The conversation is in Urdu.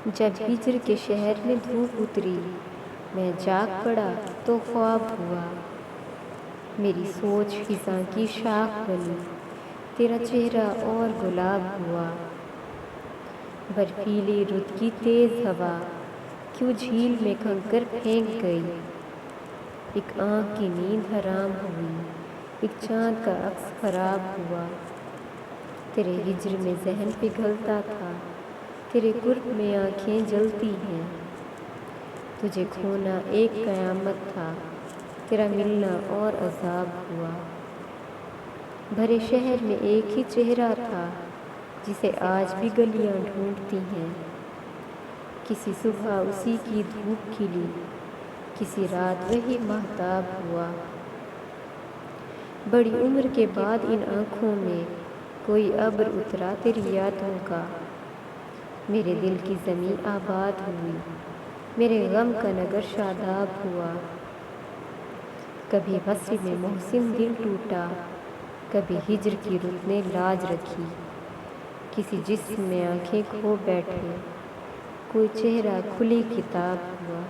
جب ہجر کے شہر میں دھوپ اتری، میں جاگ پڑا تو خواب ہوا، میری سوچ خزاں کی شاخ بنی، تیرا چہرہ اور گلاب ہوا۔ برفیلی رت کی تیز ہوا کیوں جھیل میں کنکر پھینک گئی، ایک آنکھ کی نیند حرام ہوئی، ایک چاند کا عکس خراب ہوا۔ تیرے ہجر میں ذہن پگھلتا تھا، تیرے قرب میں آنکھیں جلتی ہیں، تجھے کھونا ایک قیامت تھا، تیرا ملنا اور عذاب ہوا۔ بھرے شہر میں ایک ہی چہرہ تھا جسے آج بھی گلیاں ڈھونڈتی ہیں، کسی صبح اسی کی دھوپ کھلی، کسی رات وہی ماہتاب ہوا۔ بڑی عمر کے بعد ان آنکھوں میں کوئی ابر اترا تیری یادوں کا، میرے دل کی زمیں آباد ہوئی، میرے غم کا نگر شاداب ہوا۔ کبھی وصل میں محسن دل ٹوٹا، کبھی ہجر کی رت نے لاج رکھی، کسی جسم میں آنکھیں کھو بیٹھے، کوئی چہرہ کھلی کتاب ہوا۔